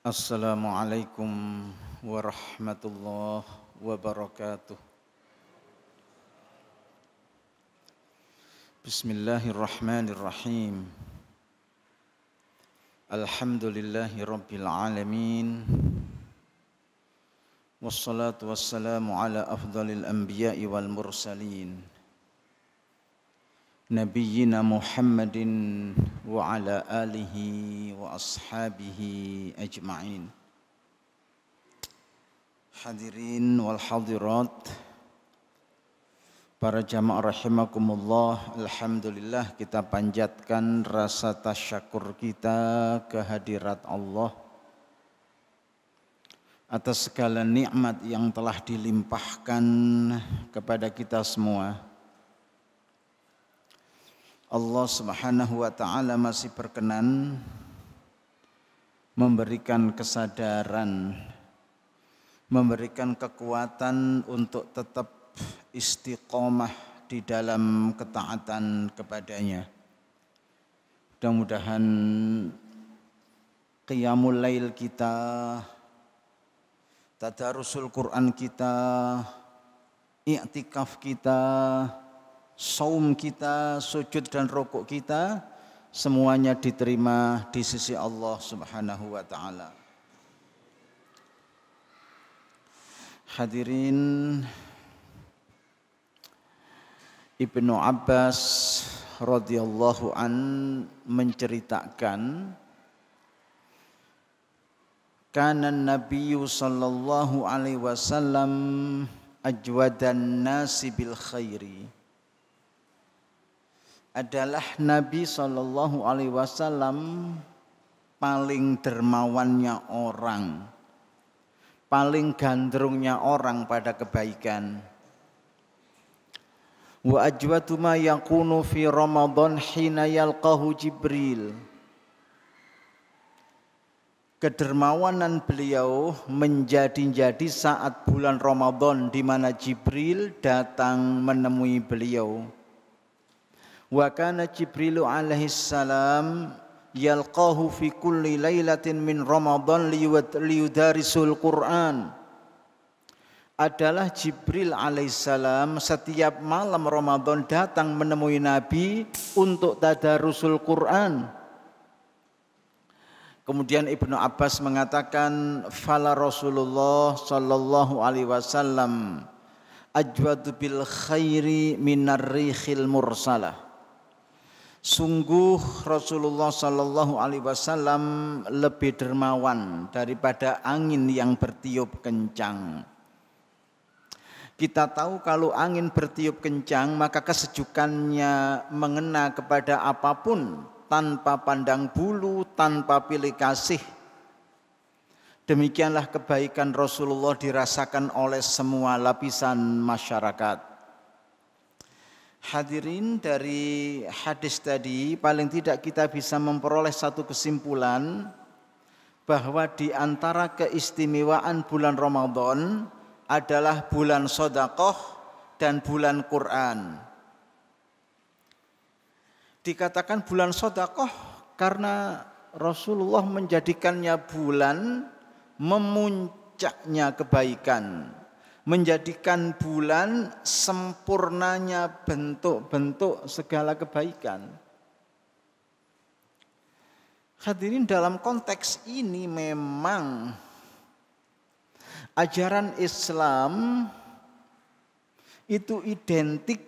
Assalamualaikum warahmatullahi wabarakatuh. Bismillahirrahmanirrahim. Alhamdulillahi rabbil alamin. Wassalatu wassalamu ala afdalil anbiya'i wal mursalin. Nabiyyina Muhammadin wa ala alihi wa ashabihi ajma'in. Hadirin wal hadirat, para jamaah rahimakumullah, alhamdulillah kita panjatkan rasa tasyakur kita kehadirat Allah atas segala nikmat yang telah dilimpahkan kepada kita semua. Allah Subhanahu wa ta'ala masih berkenan memberikan kesadaran, memberikan kekuatan untuk tetap istiqomah di dalam ketaatan kepadanya. Mudah-mudahan qiyamul lail kita, tadarusul Quran kita, i'tikaf kita, saum kita, sujud dan rukuk kita, semuanya diterima di sisi Allah Subhanahu wa ta'ala. Hadirin, Ibnu Abbas radhiyallahu an menceritakan, kana Nabiyyu sallallahu alaihi wasallam ajwadan nasi bil khairi. Adalah Nabi sallallahu alaihi wasallam paling dermawannya orang, paling gandrungnya orang pada kebaikan. Wa ajwatu ma yakunu fi Ramadan hina yalqahu Jibril. Kedermawanan beliau menjadi-jadi saat bulan Ramadan di mana Jibril datang menemui beliau. Wa kana Jibrilu alaihi salam yalqahu fi kulli lailatin min Ramadan liyudarisul Quran. Adalah Jibril alaihissalam setiap malam Ramadan datang menemui Nabi untuk tadarusul Quran. Kemudian Ibnu Abbas mengatakan, fala Rasulullah sallallahu alaihi wasallam ajwadu bil khairi minar rihil mursalah. Sungguh Rasulullah sallallahu alaihi wasallam lebih dermawan daripada angin yang bertiup kencang. Kita tahu kalau angin bertiup kencang maka kesejukannya mengena kepada apapun tanpa pandang bulu, tanpa pilih kasih. Demikianlah kebaikan Rasulullah dirasakan oleh semua lapisan masyarakat. Hadirin, dari hadis tadi paling tidak kita bisa memperoleh satu kesimpulan bahwa di antara keistimewaan bulan Ramadan adalah bulan sedekah dan bulan Quran. Dikatakan bulan sedekah karena Rasulullah menjadikannya bulan memuncaknya kebaikan, menjadikan bulan sempurnanya bentuk-bentuk segala kebaikan. Hadirin, dalam konteks ini memang ajaran Islam itu identik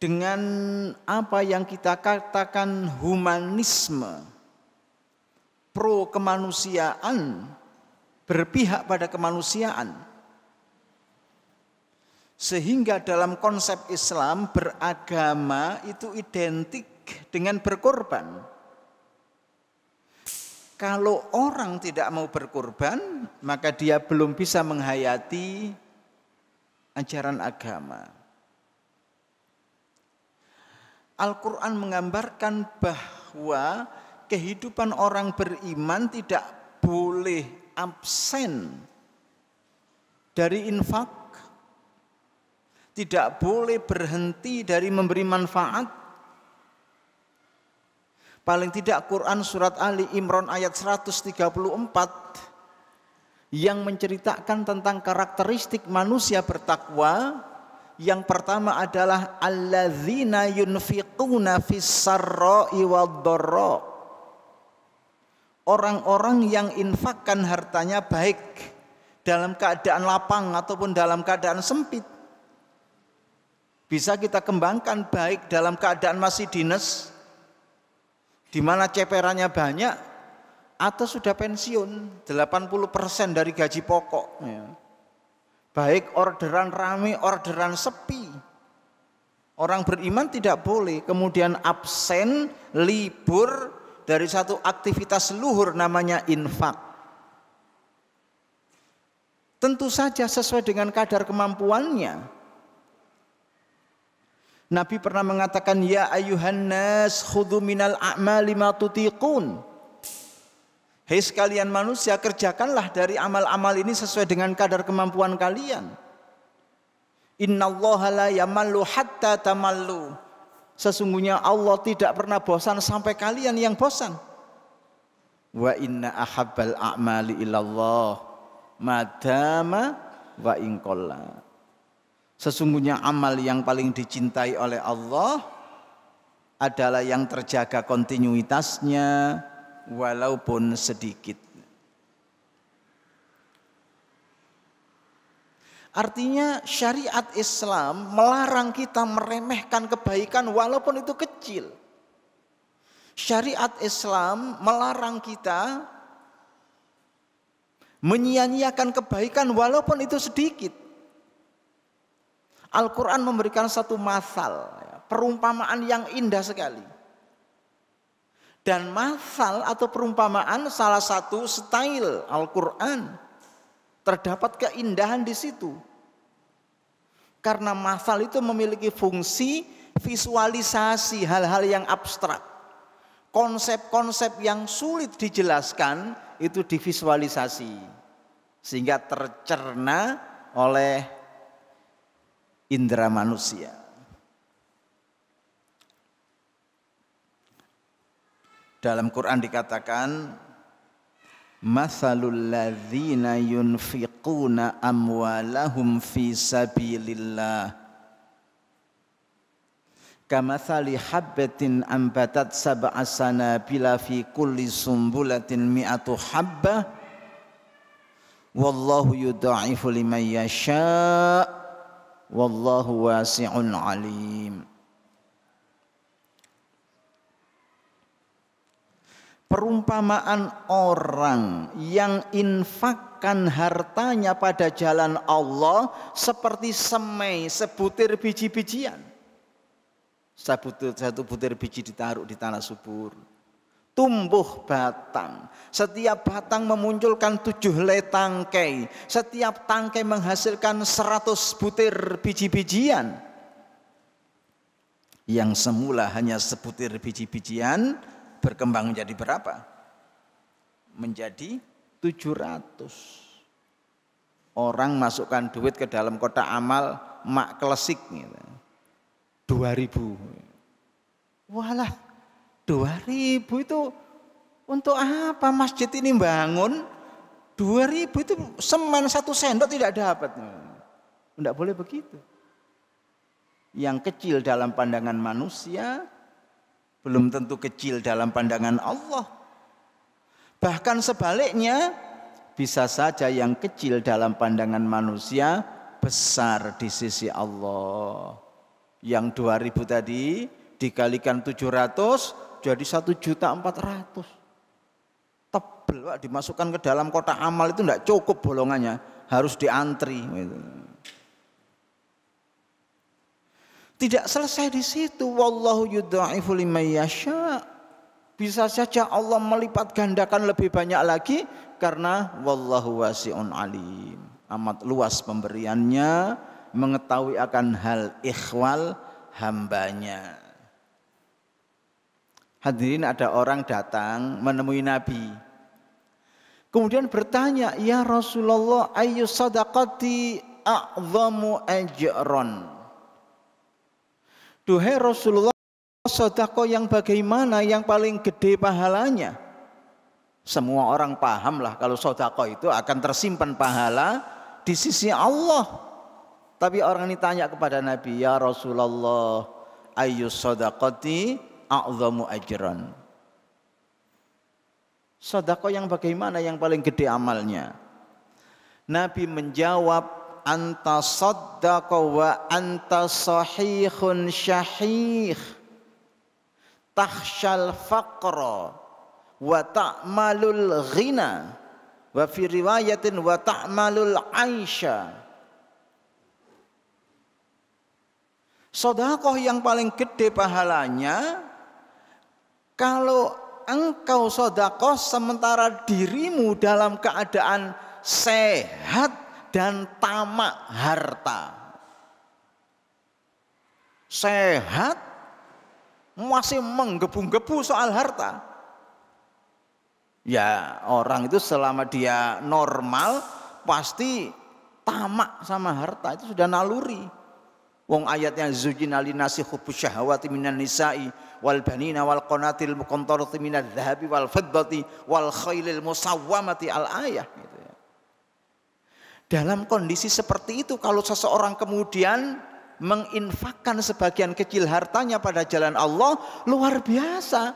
dengan apa yang kita katakan humanisme, pro kemanusiaan, berpihak pada kemanusiaan. Sehingga dalam konsep Islam beragama itu identik dengan berkorban. Kalau orang tidak mau berkorban, maka dia belum bisa menghayati ajaran agama. Al-Quran menggambarkan bahwa kehidupan orang beriman tidak boleh absen dari infak, tidak boleh berhenti dari memberi manfaat, Paling tidak Quran surat Ali Imran ayat 134 yang menceritakan tentang karakteristik manusia bertakwa. Yang pertama adalah alladzina yunfiquna fis-sarra'i wad-dharra. Orang-orang yang infakkan hartanya baik dalam keadaan lapang ataupun dalam keadaan sempit. Bisa kita kembangkan baik dalam keadaan masih dinas, di mana ceperannya banyak, atau sudah pensiun 80% dari gaji pokok. Baik orderan rame, orderan sepi. Orang beriman tidak boleh kemudian absen, libur dari satu aktivitas luhur namanya infak. Tentu saja sesuai dengan kadar kemampuannya. Nabi pernah mengatakan, ya ayuhan nas khudhu minal a'mali ma tutiqun. Hei sekalian manusia, kerjakanlah dari amal-amal ini sesuai dengan kadar kemampuan kalian. Innallaha la yamallu hatta tamallu. Sesungguhnya Allah tidak pernah bosan sampai kalian yang bosan. Wa inna ahabbal a'mali ilallah madama wa inqalla. Sesungguhnya amal yang paling dicintai oleh Allah adalah yang terjaga kontinuitasnya walaupun sedikit. Artinya syariat Islam melarang kita meremehkan kebaikan walaupun itu kecil. Syariat Islam melarang kita menyia-nyiakan kebaikan walaupun itu sedikit. Al-Quran memberikan satu masal, perumpamaan yang indah sekali. Dan masal atau perumpamaan salah satu style Al-Quran. Terdapat keindahan di situ. Karena masal itu memiliki fungsi visualisasi hal-hal yang abstrak. Konsep-konsep yang sulit dijelaskan itu divisualisasi. Sehingga tercerna oleh indera manusia. Dalam Quran dikatakan, mathalul ladzina yunfiquna amwalahum fi sabilillah kamathali habbatin ambatat sab'a sanabila fi kulli sumbulatin mi'atu habbah wallahu yudha'ifu liman yasha' wallahu wasi'un alim. Perumpamaan orang yang infakkan hartanya pada jalan Allah seperti semai sebutir biji-bijian. Satu butir biji ditaruh di tanah subur, tumbuh batang. Setiap batang memunculkan 7 helai tangkai. Setiap tangkai menghasilkan 100 butir biji-bijian. Yang semula hanya sebutir biji-bijian berkembang menjadi berapa? Menjadi 700. Orang masukkan duit ke dalam kotak amal mak klesik gitu. 2000. Walah, 2000 itu untuk apa masjid ini bangun? 2000 itu semen 1 sendok tidak dapat. Tidak boleh begitu. Yang kecil dalam pandangan manusia belum tentu kecil dalam pandangan Allah. Bahkan sebaliknya, bisa saja yang kecil dalam pandangan manusia besar di sisi Allah. Yang 2000 tadi dikalikan 700 jadi 1.400.000. Tebel Pak, dimasukkan ke dalam kotak amal itu tidak cukup bolongannya, harus diantri. Tidak selesai di situ. Wallahu yudha'ifu liman yasha. Bisa saja Allah melipat gandakan lebih banyak lagi karena wallahu wasi'un alim. Amat luas pemberiannya, mengetahui akan hal ikhwal hambanya. Hadirin, ada orang datang menemui Nabi. Kemudian bertanya, ya Rasulullah, ayyu sadaqati a'zamu ajran. Duhai Rasulullah, sedekah yang bagaimana yang paling gede pahalanya? Semua orang paham lah kalau sedekah itu akan tersimpan pahala di sisi Allah. Tapi orang ini tanya kepada Nabi, ya Rasulullah, ayyus shadaqati a'zamu ajran. Sedekah yang bagaimana yang paling gede amalnya? Nabi menjawab, anta saddaqa wa anta sahihun syahih takhshal faqra wa ta'malul ghina wa fi riwayatin wa ta'malul aisha. Sedekah yang paling gede pahalanya kalau engkau sedekah sementara dirimu dalam keadaan sehat dan tamak harta. Sehat masih menggebu-gebu soal harta. Ya, orang itu selama dia normal pasti tamak sama harta, itu sudah naluri. Wong ayatnya zujina linasi hubbus syahawati minan nisa'i wal banina wal qanatil muqantarati minadz dzahabi wal fiddati wal khailil musawwamati al ayah gitu ya. Dalam kondisi seperti itu kalau seseorang kemudian menginfakkan sebagian kecil hartanya pada jalan Allah, luar biasa,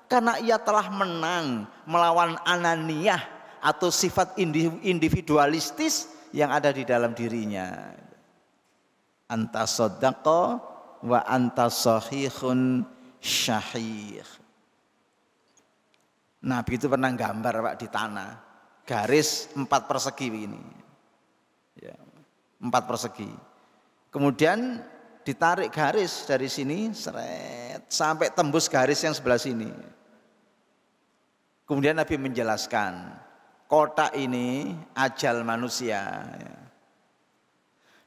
karena ia telah menang melawan ananiyah atau sifat individualistis yang ada di dalam dirinya. Anta saddaqa wa anta sahihun syahih. Nabi itu pernah gambar Pak di tanah, garis 4 persegi ini ya, 4 persegi. Kemudian ditarik garis dari sini seret sampai tembus garis yang sebelah sini. Kemudian Nabi menjelaskan, kotak ini ajal manusia.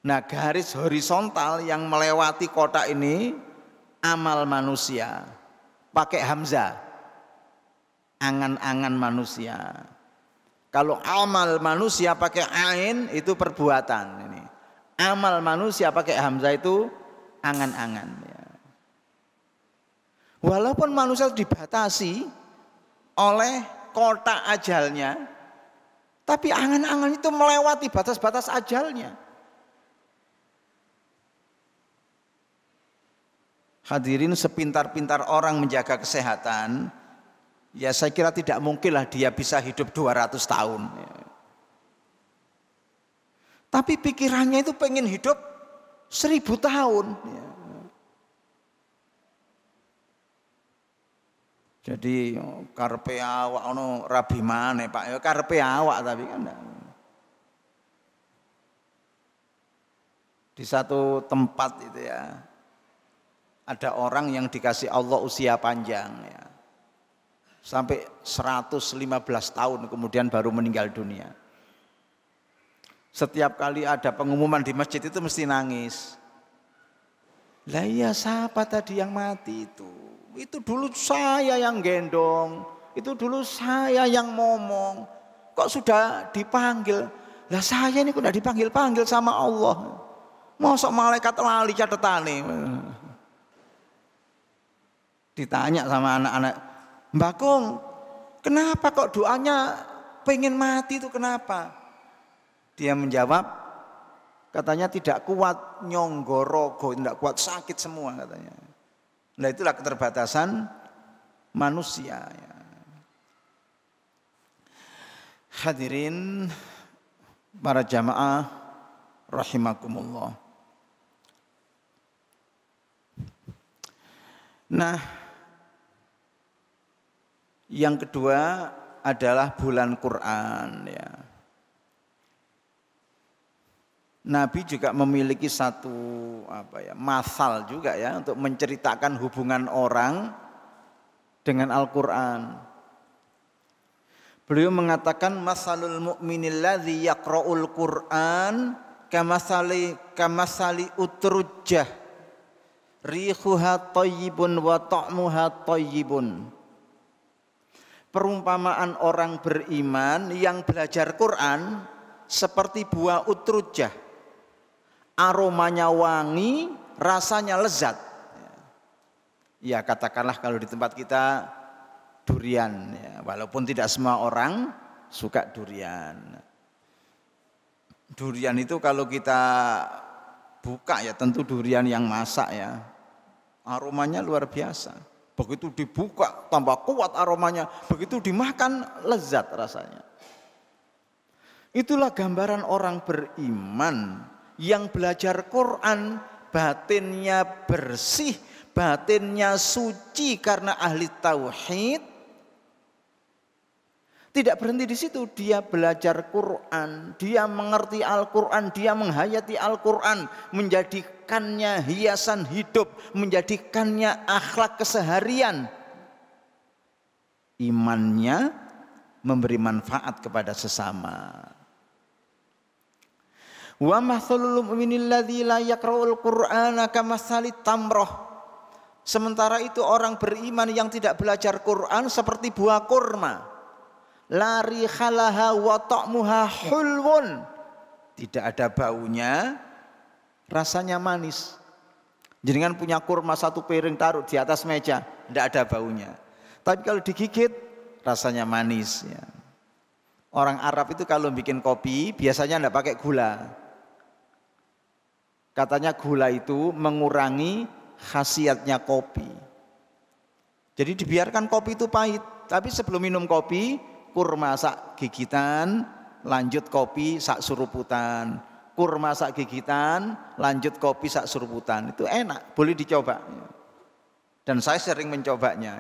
Nah, garis horizontal yang melewati kotak ini amal manusia. Pakai hamzah. Angan-angan manusia. Kalau amal manusia pakai ain itu perbuatan ini. Amal manusia pakai hamzah itu angan-angan ya. Walaupun manusia dibatasi oleh kotak ajalnya, tapi angan-angan itu melewati batas-batas ajalnya. Hadirin, sepintar-pintar orang menjaga kesehatan, ya saya kira tidak mungkinlah dia bisa hidup 200 tahun. Tapi pikirannya itu pengen hidup 1000 tahun. Jadi karpe awak ono rabi maneh Pak, ya karpe awak tapi kan enggak. Di satu tempat itu ya, ada orang yang dikasih Allah usia panjang ya. Sampai 115 tahun kemudian baru meninggal dunia. Setiap kali ada pengumuman di masjid itu mesti nangis. Lah iya, siapa tadi yang mati itu? Itu dulu saya yang gendong, itu dulu saya yang ngomong. Kok sudah dipanggil? Lah saya ini kok udah dipanggil-panggil sama Allah. Mosok malaikat lali catetane. Ditanya sama anak-anak, Mbak Kung, kenapa kok doanya pengen mati itu kenapa? Dia menjawab, katanya tidak kuat nyonggorogo, tidak kuat, sakit semua katanya. Nah itulah keterbatasan manusia ya. Hadirin para jamaah rahimakumullah. Nah, yang kedua adalah bulan Quran ya. Nabi juga memiliki satu masal juga ya untuk menceritakan hubungan orang dengan Al-Qur'an. Beliau mengatakan masalul mu'minil ladzi yaqra'ul Qur'an kamasali utrujjah rihuha thayyibun wa ta'muha thayyibun. Perumpamaan orang beriman yang belajar Quran seperti buah utrujjah. Aromanya wangi, rasanya lezat. Ya katakanlah kalau di tempat kita durian, ya, walaupun tidak semua orang suka durian. Durian itu kalau kita buka ya tentu durian yang masak ya, aromanya luar biasa. Begitu dibuka tambah kuat aromanya, begitu dimakan lezat rasanya. Itulah gambaran orang beriman yang belajar Quran, batinnya bersih, batinnya suci karena ahli tauhid. Tidak berhenti di situ, dia belajar Quran, dia mengerti Al-Quran, dia menghayati Al-Quran, menjadikannya hiasan hidup, menjadikannya akhlak keseharian. Imannya memberi manfaat kepada sesama. Wa mathalul mu'minil ladzi la yaqra'ul Qur'ana kamathali tamroh. Sementara itu orang beriman yang tidak belajar Quran seperti buah kurma. La rikhalaha wa ta'muha hulwun. Tidak ada baunya, rasanya manis. Jenengan punya kurma satu piring taruh di atas meja, tidak ada baunya. Tapi kalau digigit rasanya manis ya. Orang Arab itu kalau bikin kopi biasanya tidak pakai gula. Katanya gula itu mengurangi khasiatnya kopi. Jadi dibiarkan kopi itu pahit. Tapi sebelum minum kopi, kurma sak gigitan, lanjut kopi sak suruputan. Kurma sak gigitan, lanjut kopi sak suruputan. Itu enak, boleh dicoba. Dan saya sering mencobanya.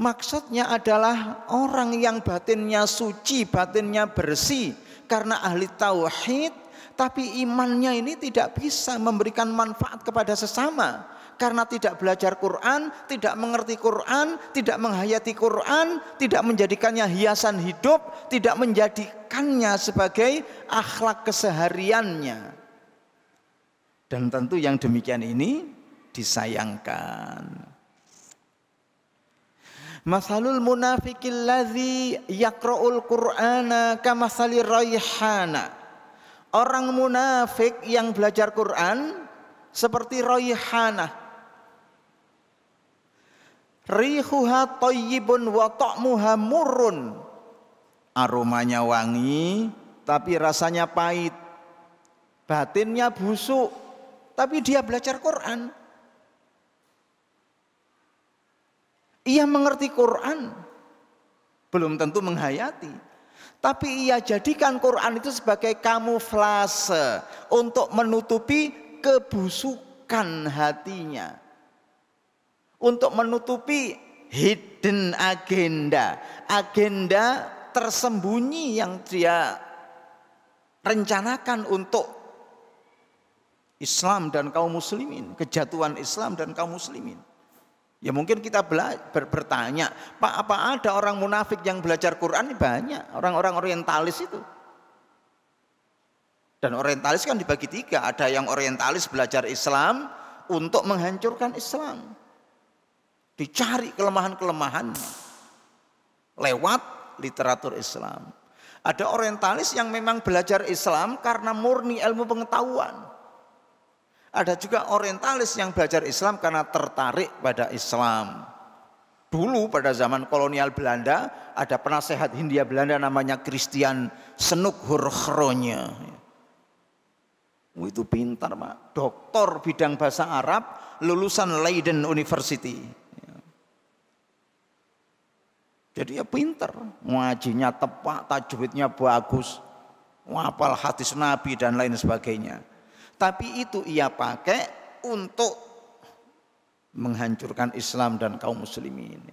Maksudnya adalah orang yang batinnya suci, batinnya bersih karena ahli tauhid, tapi imannya ini tidak bisa memberikan manfaat kepada sesama. Karena tidak belajar Quran, tidak mengerti Quran, tidak menghayati Quran, tidak menjadikannya hiasan hidup, tidak menjadikannya sebagai akhlak kesehariannya. Dan tentu yang demikian ini disayangkan. Mathalul munafiqil ladzi yaqra'ul Qur'ana kamathali raihana. Orang munafik yang belajar Quran seperti raihanah. Rihuha thayyibun wa ta'muha murrun. Aromanya wangi tapi rasanya pahit. Batinnya busuk tapi dia belajar Quran. Ia mengerti Quran, belum tentu menghayati. Tapi ia jadikan Quran itu sebagai kamuflase untuk menutupi kebusukan hatinya. Untuk menutupi hidden agenda, agenda tersembunyi yang dia rencanakan untuk Islam dan kaum muslimin, kejatuhan Islam dan kaum muslimin. Ya mungkin kita bertanya, Pak, apa ada orang munafik yang belajar Quran? Banyak, orang-orang orientalis itu. Dan orientalis kan dibagi tiga, ada yang orientalis belajar Islam untuk menghancurkan Islam. Dicari kelemahan-kelemahannya lewat literatur Islam. Ada orientalis yang memang belajar Islam karena murni ilmu pengetahuan. Ada juga orientalis yang belajar Islam karena tertarik pada Islam. Dulu pada zaman kolonial Belanda ada penasehat Hindia Belanda namanya Christian Senuk-Hurchronje. Itu pintar Pak, doktor bidang bahasa Arab, lulusan Leiden University. Jadi ya pintar, ngajinya tepat, tajwidnya bagus, hafal hadis Nabi dan lain sebagainya. Tapi itu ia pakai untuk menghancurkan Islam dan kaum muslimin.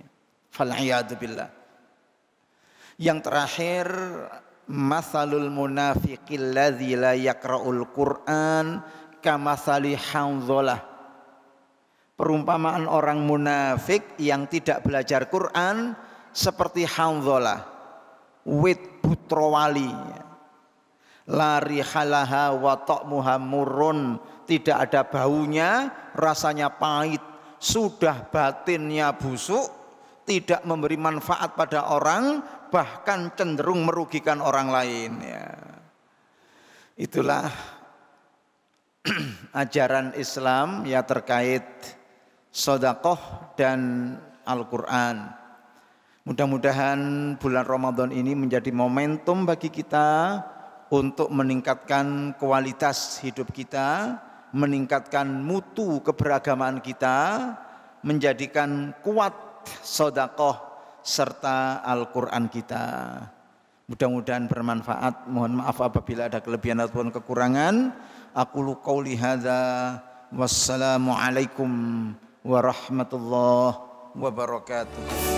Fal'iyadu billah. Yang terakhir, mathalul munafiqil ladzi la yaqra'ul Qur'an kamathali Hanzalah. Perumpamaan orang munafik yang tidak belajar Quran seperti Hanzalah, wit putrawali. Lari halaha wa ta'muha murrun, tidak ada baunya, rasanya pahit, sudah batinnya busuk, tidak memberi manfaat pada orang, bahkan cenderung merugikan orang lain ya. Itulah ajaran Islam ya terkait sedekah dan Al-Qur'an. Mudah-mudahan bulan Ramadan ini menjadi momentum bagi kita untuk meningkatkan kualitas hidup kita, meningkatkan mutu keberagamaan kita, menjadikan kuat sedekah serta Al-Qur'an kita. Mudah-mudahan bermanfaat. Mohon maaf apabila ada kelebihan ataupun kekurangan. Aqulu qauli hadza wassalamu alaikum warahmatullahi wabarakatuh.